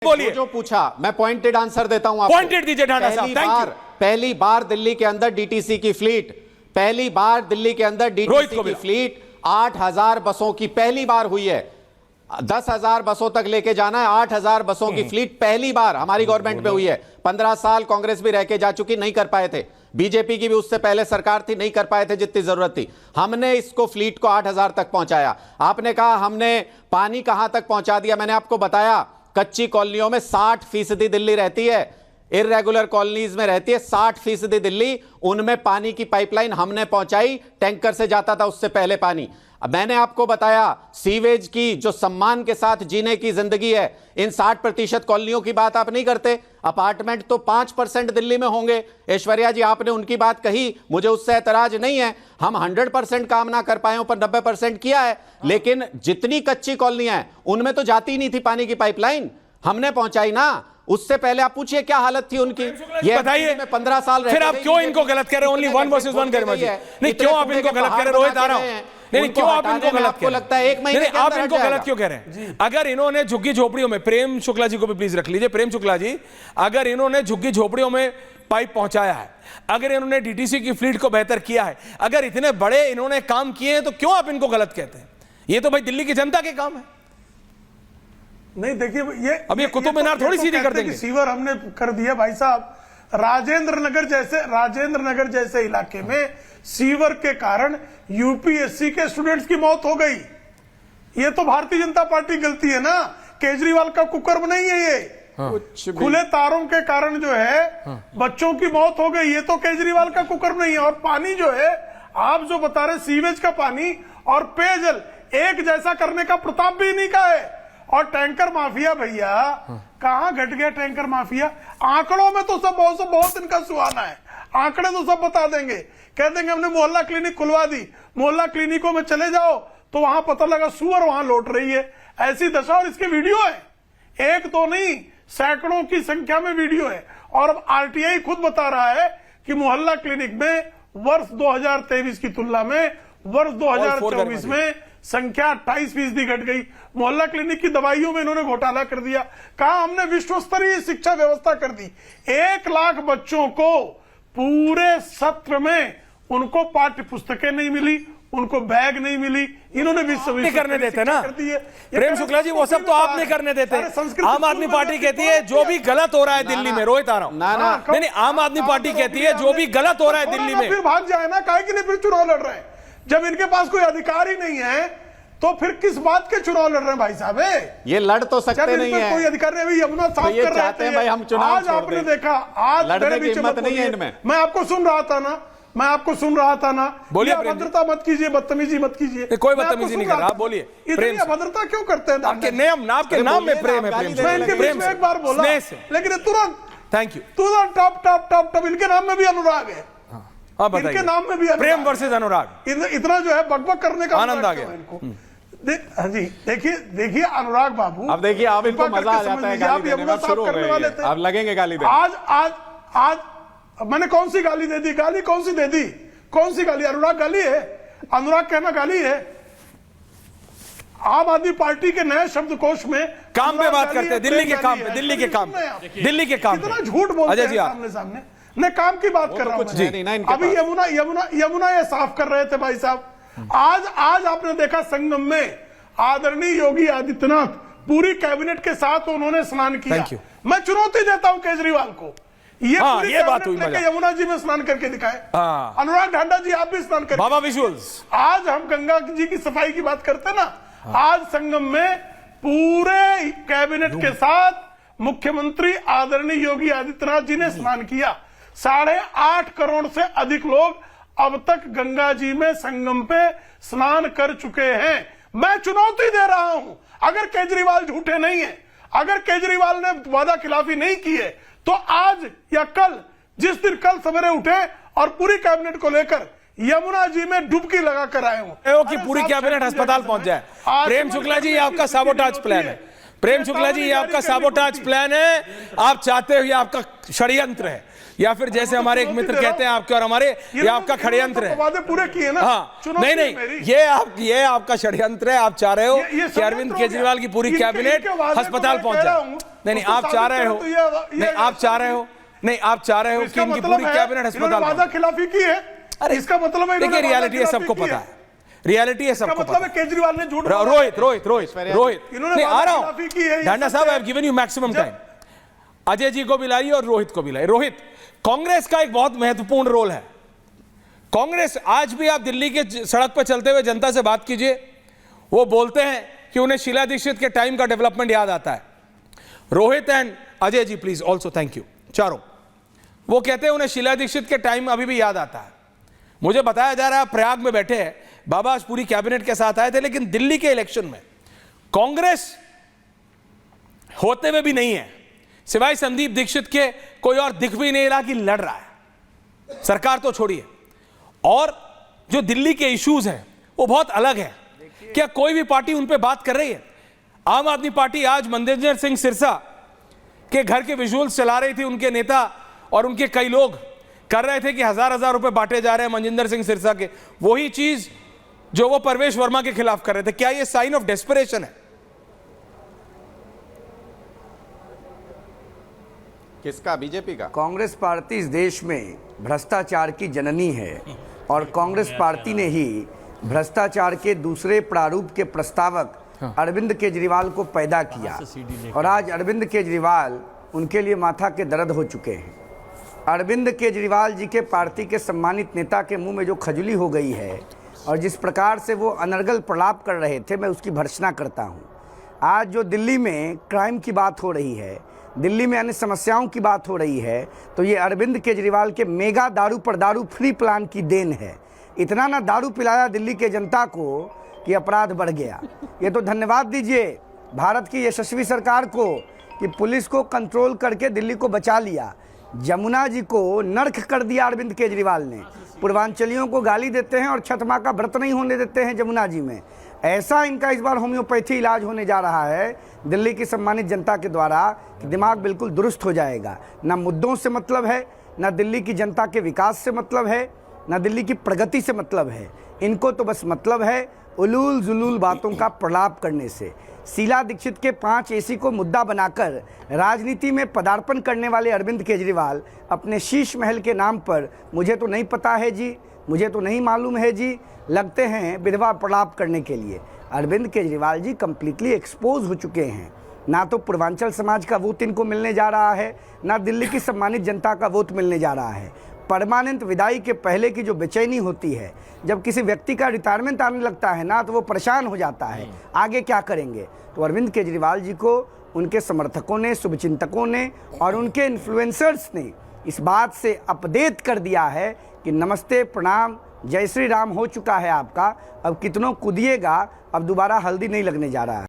बोलिए। जो पूछा मैं पॉइंटेड आंसर देता हूं आपको। पॉइंटेड दीजिए ढांडा साहब, थैंक यू। पहली बार दिल्ली के अंदर डीटीसी की फ्लीट, पहली बार दिल्ली के अंदर डीटीसी की फ्लीट 8,000 बसों की पहली बार हुई है। 10,000 बसों तक लेके जाना है, 8,000 बसों की फ्लीट पहली बार हमारी गवर्नमेंट में हुई है। 15 साल कांग्रेस भी रह के जा चुकी, नहीं कर पाए थे। बीजेपी की भी उससे पहले सरकार थी, नहीं कर पाए थे जितनी जरूरत थी। हमने इसको फ्लीट को 8,000 तक पहुंचाया। आपने कहा हमने पानी कहां तक पहुंचा दिया, मैंने आपको बताया कच्ची कॉलोनियों में 60% दिल्ली रहती है, इर्रेगुलर कॉलोनीज में रहती है 60% दिल्ली, उनमें पानी की पाइपलाइन हमने पहुंचाई, टैंकर से जाता था उससे पहले पानी। मैंने आपको बताया सीवेज की जो सम्मान के साथ जीने की जिंदगी है, इन 60% कॉलोनियों की बात आप नहीं करते। अपार्टमेंट तो 5% दिल्ली में होंगे। ऐश्वर्या जी आपने उनकी बात कही, मुझे उससे एतराज नहीं है। हम 100% काम ना कर पाए पर 90% किया है। लेकिन जितनी कच्ची कॉलोनियां हैं उनमें तो जाती नहीं थी पानी की पाइपलाइन, हमने पहुंचाई ना। उससे पहले आप पूछिए क्या हालत थी उनकी। ये बताइए 15 साल फिर आप क्यों इनको गलत कह रहे हैं? ओनली 1 वर्सेस 1 कर नहीं, क्यों आप इनको गलत कह रहे हैं? रोहित आ रहा हूं, नहीं क्यों आप इनको गलत कह लगता है? एक महीने आप इनको गलत क्यों कह रहे हैं? अगर इन्होंने झुग्गी झोपड़ियों में, प्रेम शुक्ला जी को भी प्लीज रख लीजिए, प्रेम शुक्ला जी, अगर इन्होंने झुग्गी झोपड़ियों में पाइप पहुंचाया है, अगर इन्होंने डीटीसी की फ्लीट को बेहतर किया है, अगर इतने बड़े इन्होंने काम किए हैं, तो क्यों आप इनको गलत कहते हैं? ये तो भाई दिल्ली की जनता के काम है। नहीं देखिए, ये कुतुब मीनार थोड़ी सीधी कर देंगे। सीवर हमने कर दिया भाई साहब। राजेंद्र नगर जैसे इलाके में सीवर के कारण यूपीएससी के स्टूडेंट्स की मौत हो गई। ये तो भारतीय जनता पार्टी गलती है ना, केजरीवाल का कुकर्म नहीं है ये। खुले तारों के कारण जो है बच्चों की मौत हो गई, ये तो केजरीवाल का कुकर्म नहीं है। और पानी जो है आप जो बता रहे, सीवेज का पानी और पेयजल एक जैसा करने का प्रताप भी इन्हीं का है। और टैंकर माफिया भैया कहां घट गया टैंकर माफिया? आंकड़ों में तो सब बहुत इनका सुहाना है, आंकड़े तो सब बता देंगे। कह देंगे हमने मोहल्ला क्लिनिक खुलवा दी, मोहल्ला क्लिनिकों में चले जाओ तो वहां पता लगा सुअर वहां लौट रही है, ऐसी दशा। और इसके वीडियो है, एक तो नहीं सैकड़ों की संख्या में वीडियो है। और अब आरटीआई खुद बता रहा है कि मोहल्ला क्लिनिक में वर्ष 2023 की तुलना में वर्ष 2024 में संख्या 28% घट गई। मोहल्ला क्लिनिक की दवाइयों में इन्होंने घोटाला कर दिया। कहा हमने विश्व स्तरीय शिक्षा व्यवस्था कर दी। 1 लाख बच्चों को पूरे सत्र में उनको पाठ्य पुस्तकें नहीं मिली, उनको बैग नहीं मिली। इन्होंने विश्व करने देते ना प्रेम शुक्ला जी, वो सब तो आप नहीं करने देते। आम आदमी पार्टी कहती है जो भी गलत हो रहा है दिल्ली में, रोहित आ रहा हूं, नहीं आम आदमी पार्टी कहती है जो भी गलत हो रहा है दिल्ली में, फिर भाग जाए ना, काहे के लिए फिर चुनाव लड़ रहे हैं? जब इनके पास कोई अधिकार ही नहीं है तो फिर किस बात के चुनाव लड़ रहे हैं भाई साहब? ये लड़ तो सकते नहीं है, कोई अधिकार नहीं। यमुना साफ तो कर रहे थे भाई हम चुनाव आज आपने देखा, आज लड़ने की हिम्मत नहीं है इनमें। मैं आपको सुन रहा था ना, बोलिए। अभद्रता मत कीजिए, बदतमीजी मत कीजिए। कोई बदतमीजी नहीं कर रहा, बोलिए। इतनी अभद्रता क्यों करते हैं? आपके नाम में प्रेम है, मैं इनके बीच में एक बार बोला, लेकिन तुरंत थैंक यू, तुरंत टॉप इनके नाम में भी अनुराग है। इनके नाम में भी प्रेम वर्सेस अनुराग, इतना जो है बकबक करने का आनंद आ गया इनको। हाँ जी, देखिए अनुराग बाबू, अब देखिए आप इनको मजा आ जाता है गाली देने में, शुरू हो गए हैं, अब लगेंगे गाली देने। आज मैंने कौन सी गाली दे दी? गाली कौन सी दे दी? कौन सी गाली? अनुराग गाली है? अनुराग कहना गाली है? आम आदमी पार्टी के नए शब्दकोश में काम पे बात करते हैं, दिल्ली के काम पे, दिल्ली के काम, इतना झूठ बोलते हैं सामने। मैं काम की बात कर रहा हूं। अभी यमुना ये साफ कर रहे थे भाई साहब। आज आपने देखा संगम में आदरणीय योगी आदित्यनाथ पूरी कैबिनेट के साथ उन्होंने स्नान किया। मैं चुनौती देता हूं केजरीवाल को, ये बात हुई, यमुना जी में स्नान करके दिखाए। अनुराग ढांडा जी आप भी स्नान करके, बाबा विजुअल्स। आज हम गंगा जी की सफाई की बात करते ना, आज संगम में पूरे कैबिनेट के साथ मुख्यमंत्री आदरणीय योगी आदित्यनाथ जी ने स्नान किया। 8.5 करोड़ से अधिक लोग अब तक गंगा जी में संगम पे स्नान कर चुके हैं। मैं चुनौती दे रहा हूं, अगर केजरीवाल झूठे नहीं है, अगर केजरीवाल ने वादा खिलाफी नहीं की है, तो आज या कल, जिस दिन कल सवेरे उठे और पूरी कैबिनेट को लेकर यमुना जी में डुबकी लगाकर आए हूं कि पूरी कैबिनेट अस्पताल पहुंच जाए। प्रेम शुक्ला जी, आपका साबोटाज प्लान है, प्रेम शुक्ला जी, ये आपका साबोटाज प्लान है, आप चाहते हो, ये आपका षड्यंत्र है, या फिर जैसे हमारे एक मित्र कहते हैं आपके और हमारे, ये आपका षड्यंत्र है। वादे पूरे किए ना। हाँ, नहीं, ये आपका षड्यंत्र है। आप चाह रहे हो कि अरविंद केजरीवाल की पूरी कैबिनेट अस्पताल पहुंच जाए। नहीं, आप चाह रहे हो, नहीं, आप चाह रहे हो, नहीं, आप चाह रहे हो कि इनकी पूरी कैबिनेट अस्पताल वादा खिलाफी की है। अरे इसका मतलब है, देखिए, रियलिटी है, सबको पता है, रियलिटी है, सबको पता है। केजरीवाल ने झूठ, रोहित, नहीं, आ रहा हूं, ढांडा साहब, I have given you maximum time. Ajay ji को भी लाइए और रोहित को भी लाइए। रोहित, कांग्रेस का एक बहुत महत्वपूर्ण रोल है। कांग्रेस आज भी, आप दिल्ली के सड़क पर चलते हुए जनता से बात कीजिए, वो बोलते हैं कि उन्हें शीला दीक्षित के टाइम का डेवलपमेंट याद आता है। Rohit and Ajay ji please also, thank you, चारों। वो कहते हैं उन्हें शीला दीक्षित के टाइम अभी भी याद आता है। मुझे बताया जा रहा है प्रयाग में बैठे हैं, बाबा आज पूरी कैबिनेट के साथ आए थे, लेकिन दिल्ली के इलेक्शन में कांग्रेस होते हुए भी नहीं है, सिवाय संदीप दीक्षित के कोई और दिख भी नहीं रहा कि लड़ रहा है। सरकार तो छोड़िए, और जो दिल्ली के इश्यूज हैं वो बहुत अलग है। क्या कोई भी पार्टी उन पे बात कर रही है? आम आदमी पार्टी आज मनजिंदर सिंह सिरसा के घर के विजुअल्स चला रही थी, उनके नेता और उनके कई लोग कर रहे थे कि हजार रुपए बांटे जा रहे हैं मनजिंदर सिंह सिरसा के, वही चीज जो वो परवेश वर्मा के खिलाफ कर रहे थे। क्या ये साइन ऑफ डेस्परेशन है? किसका? बीजेपी का? कांग्रेस पार्टी इस देश में भ्रष्टाचार की जननी है, और कांग्रेस पार्टी ने ही भ्रष्टाचार के दूसरे प्रारूप के प्रस्तावक अरविंद केजरीवाल को पैदा किया, और आज अरविंद केजरीवाल उनके लिए माथा के दर्द हो चुके हैं। अरविंद केजरीवाल जी के पार्टी के सम्मानित नेता के मुंह में जो खजुली हो गई है, और जिस प्रकार से वो अनर्गल प्रलाप कर रहे थे, मैं उसकी भर्त्सना करता हूँ। आज जो दिल्ली में क्राइम की बात हो रही है, दिल्ली में अन्य समस्याओं की बात हो रही है, तो ये अरविंद केजरीवाल के मेगा दारू पर दारू फ्री प्लान की देन है। इतना ना दारू पिलाया दिल्ली के जनता को कि अपराध बढ़ गया। ये तो धन्यवाद दीजिए भारत की यशस्वी सरकार को कि पुलिस को कंट्रोल करके दिल्ली को बचा लिया। जमुना जी को नर्क कर दिया अरविंद केजरीवाल ने। पूर्वांचलियों को गाली देते हैं और छठ माँ का व्रत नहीं होने देते हैं जमुना जी में। ऐसा इनका इस बार होम्योपैथी इलाज होने जा रहा है दिल्ली की सम्मानित जनता के द्वारा कि दिमाग बिल्कुल दुरुस्त हो जाएगा। ना मुद्दों से मतलब है, ना दिल्ली की जनता के विकास से मतलब है, ना दिल्ली की प्रगति से मतलब है। इनको तो बस मतलब है उलूल जुलूल बातों का प्रलाप करने से। शीला दीक्षित के 5 एसी को मुद्दा बनाकर राजनीति में पदार्पण करने वाले अरविंद केजरीवाल अपने शीश महल के नाम पर मुझे तो नहीं पता है जी, मुझे तो नहीं मालूम है जी, लगते हैं विधवा प्रलाप करने के लिए। अरविंद केजरीवाल जी कंप्लीटली एक्सपोज हो चुके हैं। ना तो पूर्वांचल समाज का वोट इनको मिलने जा रहा है, ना दिल्ली की सम्मानित जनता का वोट मिलने जा रहा है। परमानेंट विदाई के पहले की जो बेचैनी होती है, जब किसी व्यक्ति का रिटायरमेंट आने लगता है ना, तो वो परेशान हो जाता है, आगे क्या करेंगे। तो अरविंद केजरीवाल जी को उनके समर्थकों ने, शुभचिंतकों ने और उनके इन्फ्लुएंसर्स ने इस बात से अपडेट कर दिया है कि नमस्ते प्रणाम जय श्री राम हो चुका है आपका, अब कितनों कूदिएगा, अब दोबारा हल्दी नहीं लगने जा रहा है।